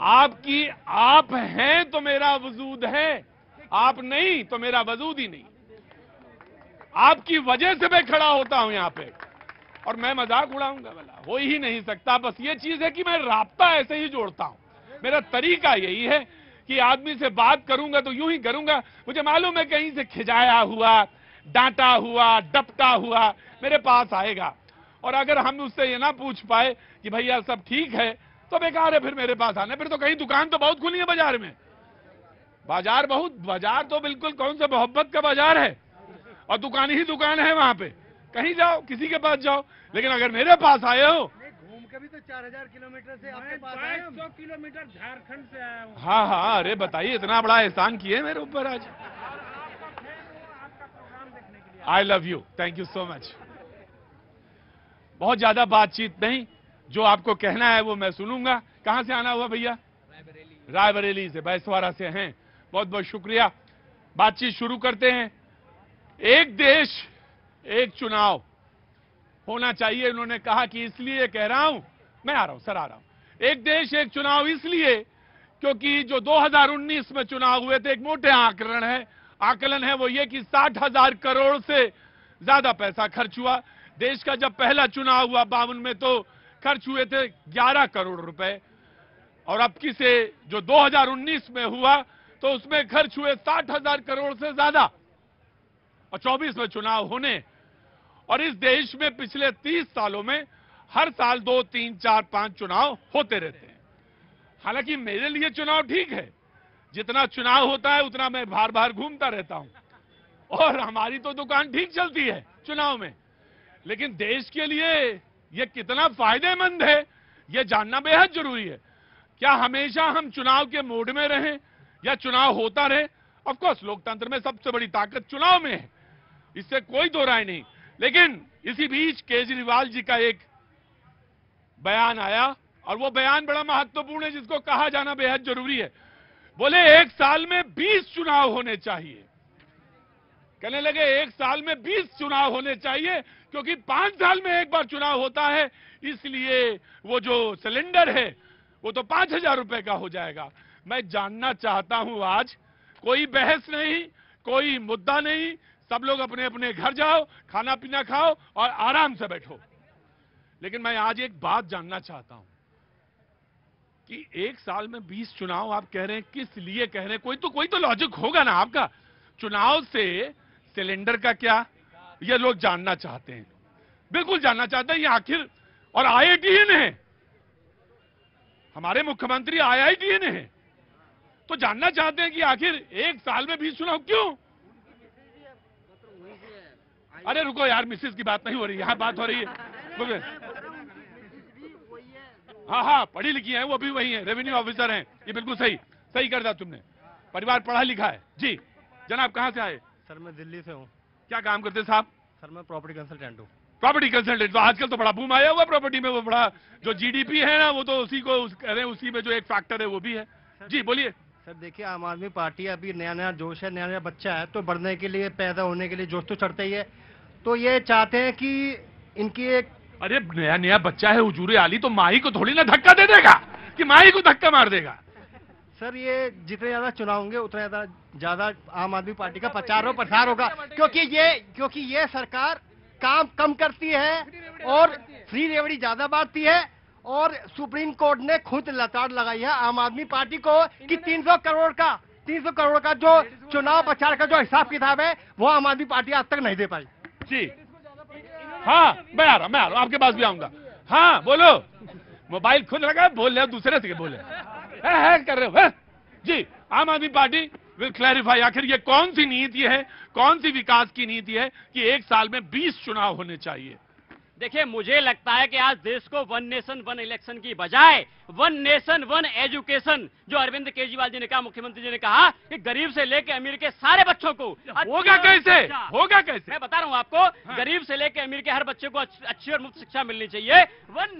आपकी आप हैं तो मेरा वजूद है, आप नहीं तो मेरा वजूद ही नहीं। आपकी वजह से मैं खड़ा होता हूं यहां पे, और मैं मजाक उड़ाऊंगा भला, हो ही नहीं सकता। बस ये चीज है कि मैं राब्ता ऐसे ही जोड़ता हूं। मेरा तरीका यही है कि आदमी से बात करूंगा तो यूं ही करूंगा। मुझे मालूम है कहीं से खिजाया हुआ, डांटा हुआ, डपटा हुआ मेरे पास आएगा, और अगर हम उससे ये ना पूछ पाए कि भैया सब ठीक है तो बेकार है फिर मेरे पास आने। फिर तो कहीं दुकान तो बहुत खुली है बाजार में, बाजार तो बिल्कुल कौन सा मोहब्बत का बाजार है, और दुकान ही दुकान है वहां पे। कहीं जाओ, किसी के पास जाओ, लेकिन अगर मेरे पास आए हो, घूम के भी तो 4000 किलोमीटर से आपके पास आए। 100 किलोमीटर झारखंड से आया हूँ। हाँ हाँ, अरे बताइए, इतना बड़ा एहसान किए मेरे ऊपर आज। I love you, thank you so much. बहुत ज्यादा बातचीत नहीं, जो आपको कहना है वो मैं सुनूंगा। कहां से आना हुआ भैया? रायबरेली से, बैसवाड़ा से हैं। बहुत बहुत शुक्रिया। बातचीत शुरू करते हैं। एक देश एक चुनाव होना चाहिए, उन्होंने कहा कि इसलिए कह रहा हूं, मैं आ रहा हूं सर, आ रहा हूं। एक देश एक चुनाव इसलिए क्योंकि जो 2019 में चुनाव हुए थे, एक मोटे आकलन है वो ये कि 60,000 करोड़ से ज्यादा पैसा खर्च हुआ। देश का जब पहला चुनाव हुआ 52 में तो खर्च हुए थे 11 करोड़ रुपए, और अब की से जो 2019 में हुआ तो उसमें खर्च हुए 60,000 करोड़ से ज्यादा, और 24 में चुनाव होने। और इस देश में पिछले 30 सालों में हर साल 2, 3, 4, 5 चुनाव होते रहते हैं। हालांकि मेरे लिए चुनाव ठीक है, जितना चुनाव होता है उतना मैं बाहर बाहर घूमता रहता हूं, और हमारी तो दुकान ठीक चलती है चुनाव में। लेकिन देश के लिए यह कितना फायदेमंद है यह जानना बेहद जरूरी है। क्या हमेशा हम चुनाव के मोड में रहें या चुनाव होता रहे? ऑफ कोर्स लोकतंत्र में सबसे बड़ी ताकत चुनाव में है, इससे कोई दो राय नहीं। लेकिन इसी बीच केजरीवाल जी का एक बयान आया, और वो बयान बड़ा महत्वपूर्ण है, जिसको कहा जाना बेहद जरूरी है। बोले एक साल में 20 चुनाव होने चाहिए। कहने लगे एक साल में 20 चुनाव होने चाहिए, क्योंकि 5 साल में एक बार चुनाव होता है, इसलिए वो जो सिलेंडर है वो तो 5,000 रुपए का हो जाएगा। मैं जानना चाहता हूं, आज कोई बहस नहीं, कोई मुद्दा नहीं, सब लोग अपने अपने घर जाओ, खाना पीना खाओ और आराम से बैठो। लेकिन मैं आज एक बात जानना चाहता हूं कि एक साल में 20 चुनाव आप कह रहे हैं, किस लिए कह रहे हैं? कोई तो लॉजिक होगा ना आपका। चुनाव से सिलेंडर का क्या, ये लोग जानना चाहते हैं, बिल्कुल जानना चाहते हैं। ये आखिर, और IITian है, हमारे मुख्यमंत्री IITian है, तो जानना चाहते हैं कि आखिर एक साल में 20 चुनाव क्यों? अरे रुको यार, मिसेस की बात नहीं हो रही, यहां बात हो रही है। हाँ हाँ, पढ़ी लिखी है, वो भी वही है, रेवेन्यू ऑफिसर हैं। ये बिल्कुल सही कर दिया तुमने, परिवार पढ़ा लिखा है। जी जनाब, कहां से आए? सर मैं दिल्ली से हूँ। क्या काम करते साहब? सर मैं प्रॉपर्टी कंसल्टेंट हूँ। प्रॉपर्टी कंसल्टेंट, तो आजकल तो बड़ा बूम आया हुआ प्रॉपर्टी में। वो बड़ा जो GDP है ना, वो तो उसी को कह रहे हैं, उसी में जो एक फैक्टर है वो भी है। जी बोलिए। सर देखिए, आम आदमी पार्टी अभी नया नया जोश है, नया नया बच्चा है, तो बढ़ने के लिए, पैदा होने के लिए जोश तो चढ़ता ही है। तो ये चाहते हैं कि इनकी एक, अरे नया नया बच्चा है हुजूर आली, तो माही को थोड़ी ना धक्का दे देगा कि माही को धक्का मार देगा। सर ये जितने ज्यादा चुनाव होंगे उतना ज्यादा आम आदमी पार्टी का प्रचार और प्रसार होगा, क्योंकि ये सरकार काम कम करती है और फ्री रेवड़ी ज्यादा बांटती है। और सुप्रीम कोर्ट ने खुद लताड़ लगाई है आम आदमी पार्टी को कि 300 करोड़ का जो चुनाव प्रचार का जो हिसाब किताब है वो आम आदमी पार्टी आज तक नहीं दे पाई। जी हाँ, मैं आ रहा हूं, आपके पास भी आऊंगा। हाँ बोलो, मोबाइल खुद लगा, बोल रहे हो दूसरे से बोले है कर रहे हो। जी, आम आदमी पार्टी विल क्लैरिफाई, आखिर ये कौन सी नीति है, कौन सी विकास की नीति है कि एक साल में 20 चुनाव होने चाहिए। देखिए, मुझे लगता है कि आज देश को 1 नेशन 1 इलेक्शन की बजाय 1 नेशन 1 एजुकेशन, जो अरविंद केजरीवाल जी ने कहा, मुख्यमंत्री जी ने कहा कि गरीब से लेकर अमीर के सारे बच्चों को होगा कैसे, होगा कैसे? मैं बता रहा हूं आपको, गरीब से लेकर अमीर के हर बच्चे को अच्छी और मुफ्त शिक्षा मिलनी चाहिए।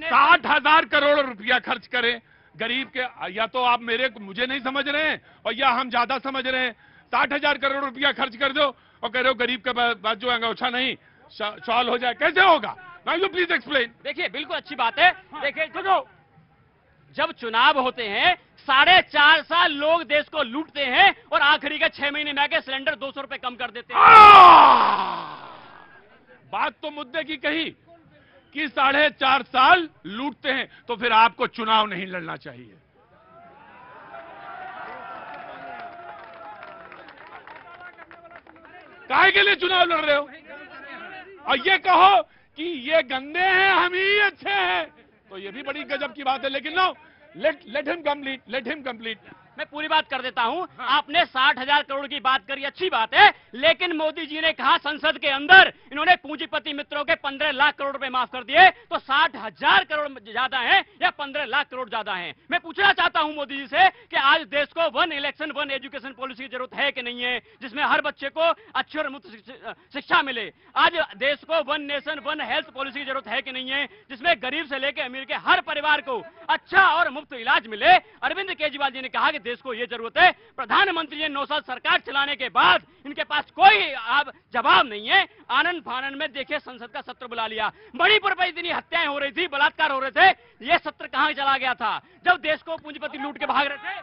60,000 करोड़ रुपया खर्च करें गरीब के, या तो आप मुझे नहीं समझ रहे हैं और या हम ज्यादा समझ रहे हैं। 60,000 करोड़ रुपया खर्च कर दो और कह रहे हो गरीब के पास जो अंगोछा नहीं सॉल्व हो जाए, कैसे होगा? Now you please explain. देखिए, बिल्कुल अच्छी बात है। देखिए, जब चुनाव होते हैं 4.5 साल लोग देश को लूटते हैं और आखिरी के 6 महीने में आके सिलेंडर 200 रुपए कम कर देते हैं। बात तो मुद्दे की कही कि 4.5 साल लूटते हैं, तो फिर आपको चुनाव नहीं लड़ना चाहिए। काहे के लिए चुनाव लड़ रहे हो? और ये कहो कि ये गंदे हैं, हम ही अच्छे हैं, तो ये भी बड़ी गजब की बात है। लेकिन नो, लेट हिम कंप्लीट। मैं पूरी बात कर देता हूं। आपने 60,000 करोड़ की बात करी, अच्छी बात है, लेकिन मोदी जी ने कहा संसद के अंदर इन्होंने पूंजीपति मित्रों के 15 लाख करोड़ रुपए माफ कर दिए, तो 60,000 करोड़ ज्यादा हैं या 15 लाख करोड़ ज्यादा हैं? मैं पूछना चाहता हूं मोदी जी से कि आज देश को 1 इलेक्शन 1 एजुकेशन पॉलिसी की जरूरत है कि नहीं है, जिसमें हर बच्चे को अच्छी और मुफ्त शिक्षा मिले। आज देश को 1 नेशन 1 हेल्थ पॉलिसी की जरूरत है कि नहीं है, जिसमें गरीब से लेकर अमीर के हर परिवार को अच्छा और मुफ्त इलाज मिले। अरविंद केजरीवाल जी ने कहा कि देश को यह जरूरत है। प्रधानमंत्री ने 9 साल सरकार चलाने के बाद इनके पास कोई अब जवाब नहीं है। आनंद फानंद में देखिए संसद का सत्र बुला लिया। मणिपुर पर इतनी हत्याएं हो रही थी, बलात्कार हो रहे थे, यह सत्र कहां चला गया था जब देश को पूंजीपति लूट के भाग रहे थे?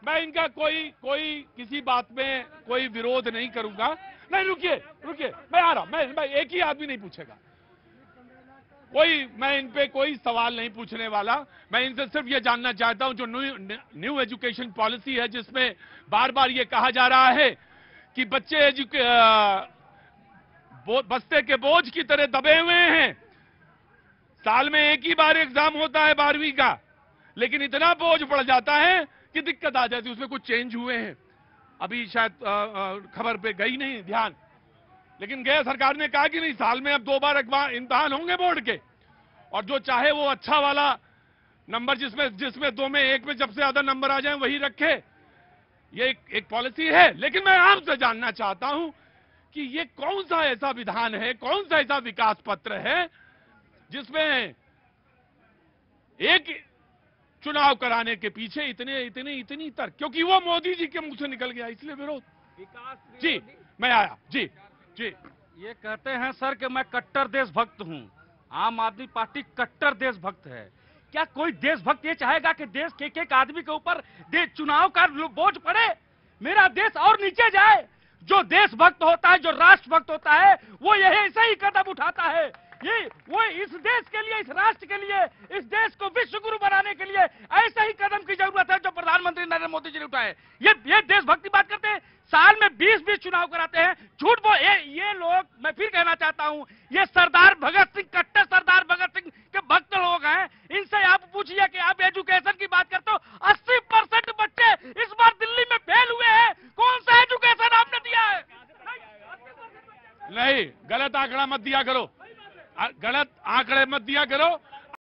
मैं इनका कोई किसी बात में कोई विरोध नहीं करूंगा। नहीं, रुकिए, मैं आ रहा हूं। मैं एक ही आदमी नहीं पूछेगा मैं इन पे कोई सवाल नहीं पूछने वाला। मैं इनसे सिर्फ ये जानना चाहता हूं, जो न्यू एजुकेशन पॉलिसी है, जिसमें बार बार ये कहा जा रहा है कि बच्चे बस्ते के बोझ की तरह दबे हुए हैं। साल में एक ही बार एग्जाम होता है 12वीं का, लेकिन इतना बोझ पड़ जाता है कि दिक्कत आ जाती है। उसमें कुछ चेंज हुए हैं, अभी शायद खबर पे गई नहीं ध्यान, लेकिन गया सरकार ने कहा कि नहीं, साल में अब 2 बार इम्तिहान होंगे बोर्ड के, और जो चाहे वो अच्छा वाला नंबर जिसमें 2 में 1 में जब से ज्यादा नंबर आ जाए वही रखे। ये एक पॉलिसी है। लेकिन मैं आपसे जानना चाहता हूं कि ये कौन सा ऐसा विधान है, कौन सा ऐसा विकास पत्र है जिसमें एक चुनाव कराने के पीछे इतनी तर्क? क्योंकि वो मोदी जी के मुंह से निकल गया, इसलिए विरोध। जी, मैं आया। जी, ये कहते हैं सर कि मैं कट्टर देशभक्त हूं। आम आदमी पार्टी कट्टर देशभक्त है। क्या कोई देशभक्त ये चाहेगा कि देश के एक आदमी के ऊपर चुनाव का बोझ पड़े, मेरा देश और नीचे जाए? जो देशभक्त होता है, जो राष्ट्रभक्त होता है, वो यही ऐसा ही कदम उठाता है। वो इस देश के लिए, इस राष्ट्र के लिए, इस देश को विश्व गुरु बनाने के लिए ऐसा ही कदम की जरूरत है जो प्रधानमंत्री नरेंद्र मोदी जी ने उठाए। ये देशभक्ति बात करते हैं। साल में 20 चुनाव कराते हैं, झूठ बोल। ये लोग, मैं फिर कहना चाहता हूं, ये सरदार भगत सिंह, कट्टर सरदार भगत सिंह के भक्त लोग हैं। इनसे आप पूछिए कि आप एजुकेशन की बात करते हो, 80% बच्चे इस बार दिल्ली में फेल हुए हैं। कौन सा एजुकेशन आपने दिया है? नहीं, गलत आंकड़ा मत दिया करो, गलत आंकड़े मत दिया करो।